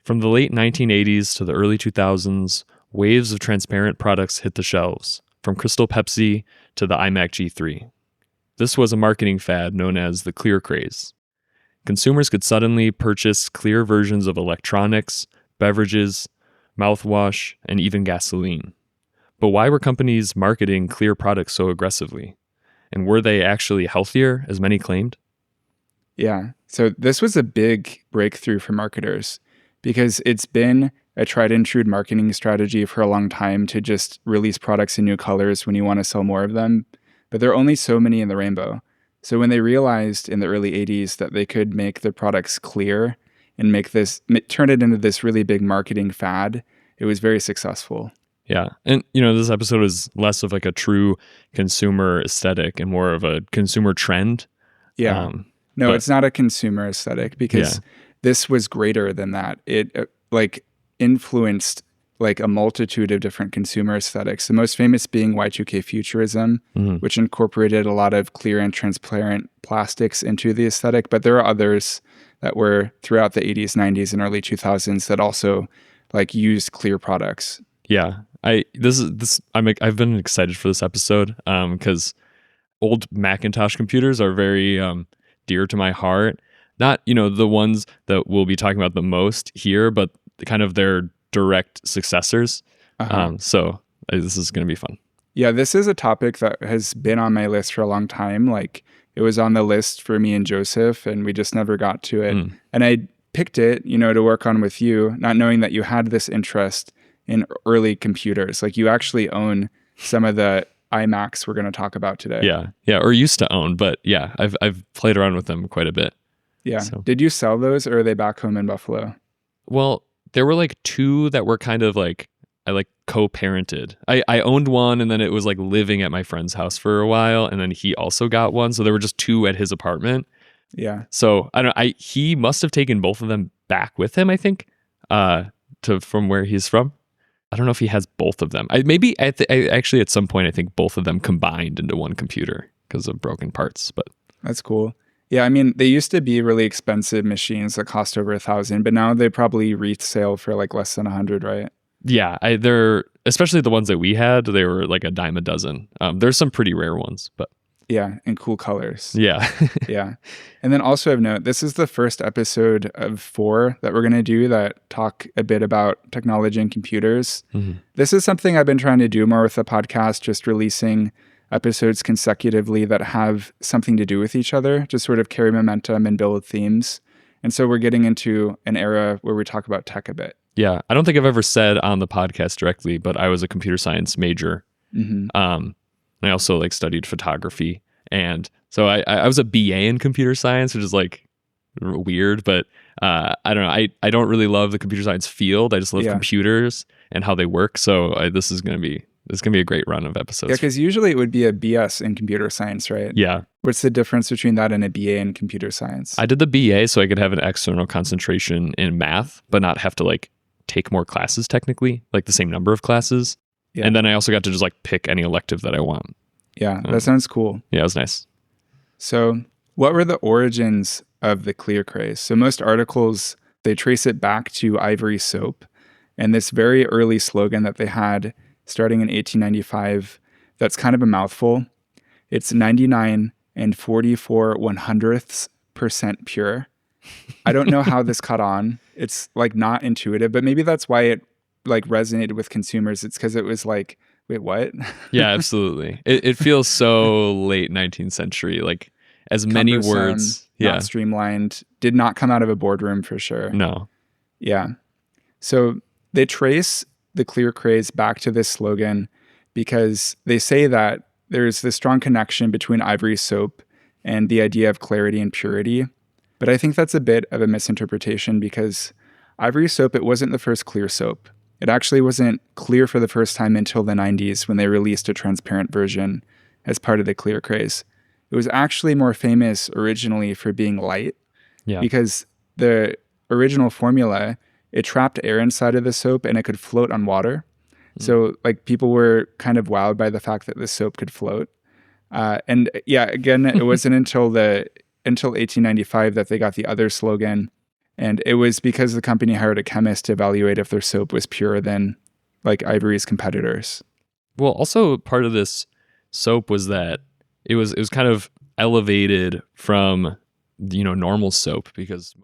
From the late 1980s to the early 2000s, waves of transparent products hit the shelves, from Crystal Pepsi to the iMac G3. This was a marketing fad known as the Clear Craze. Consumers could suddenly purchase clear versions of electronics, beverages, mouthwash, and even gasoline. But why were companies marketing clear products so aggressively? And were they actually healthier, as many claimed? Yeah, so this was a big breakthrough for marketers because it's been a tried and true marketing strategy for a long time to just release products in new colors when you want to sell more of them. But there are only so many in the rainbow. So when they realized in the early 80s that they could make their products clear and turn it into this really big marketing fad, it was very successful. Yeah. And, this episode is less of like a true consumer aesthetic and more of a consumer trend. Yeah. It's not a consumer aesthetic because this was greater than that. It influenced like a multitude of different consumer aesthetics. The most famous being Y2K futurism, which incorporated a lot of clear and transparent plastics into the aesthetic. But there are others that were throughout the 80s, 90s, and early 2000s that also like used clear products. Yeah. I've been excited for this episode because old Macintosh computers are very dear to my heart. Not, the ones that we'll be talking about the most here, but kind of their direct successors. So this is going to be fun. Yeah, this is a topic that has been on my list for a long time. Like it was on the list for me and Joseph, and we just never got to it. And I picked it, to work on with you, not knowing that you had this interest in early computers. Like you actually own some of the iMacs we're going to talk about today. Yeah, or used to own, but yeah, I've played around with them quite a bit. Yeah. So. Did you sell those or are they back home in Buffalo? Well, there were like two that were kind of like, I like co-parented. I owned one and then it was like living at my friend's house for a while and then he also got one. So there were just two at his apartment. Yeah. So he must have taken both of them back with him, I think, from where he's from. I don't know if he has both of them. Actually at some point, I think both of them combined into one computer because of broken parts. But that's cool. Yeah, I mean, they used to be really expensive machines that cost over $1,000, but now they probably resale for like less than $100, right? Yeah, they're especially the ones that we had. They were like a dime a dozen. There's some pretty rare ones, but yeah, and cool colors. Yeah, yeah. And then also of note, this is the first episode of 4 that we're going to do that talk a bit about technology and computers. This is something I've been trying to do more with the podcast, just releasing episodes consecutively that have something to do with each other, just sort of carry momentum and build themes. And so we're getting into an era where we talk about tech a bit. Yeah, I don't think I've ever said on the podcast directly, but I was a computer science major. I also like studied photography. And so I was a BA in computer science, which is like weird, but I don't know. I don't really love the computer science field. I just love computers and how they work. So this is going to be a great run of episodes. Yeah, because usually it would be a BS in computer science, right? Yeah. What's the difference between that and a BA in computer science? I did the BA so I could have an external concentration in math, but not have to like take more classes technically, like the same number of classes. Yeah. And then I also got to just like pick any elective that I want. Yeah, that sounds cool. Yeah, it was nice. So what were the origins of the Clear Craze? So most articles, they trace it back to Ivory soap and this very early slogan that they had starting in 1895, that's kind of a mouthful. It's 99 and 44 100ths% pure. I don't know how this caught on. It's like not intuitive, but maybe that's why it like resonated with consumers. It's because it was like, wait, what? Yeah, absolutely. It feels so late 19th century, like as many words. Not streamlined, did not come out of a boardroom for sure. No. Yeah. So they trace the Clear Craze back to this slogan because they say that there's this strong connection between Ivory soap and the idea of clarity and purity. But I think that's a bit of a misinterpretation because Ivory soap, it wasn't the first clear soap. It actually wasn't clear for the first time until the 90s when they released a transparent version as part of the Clear Craze. It was actually more famous originally for being light because the original formula, it trapped air inside of the soap and it could float on water. So like people were kind of wowed by the fact that the soap could float. And yeah, again, it wasn't until 1895 that they got the other slogan. And it was because the company hired a chemist to evaluate if their soap was purer than like Ivory's competitors. Well, also part of this soap was that it was kind of elevated from normal soap, because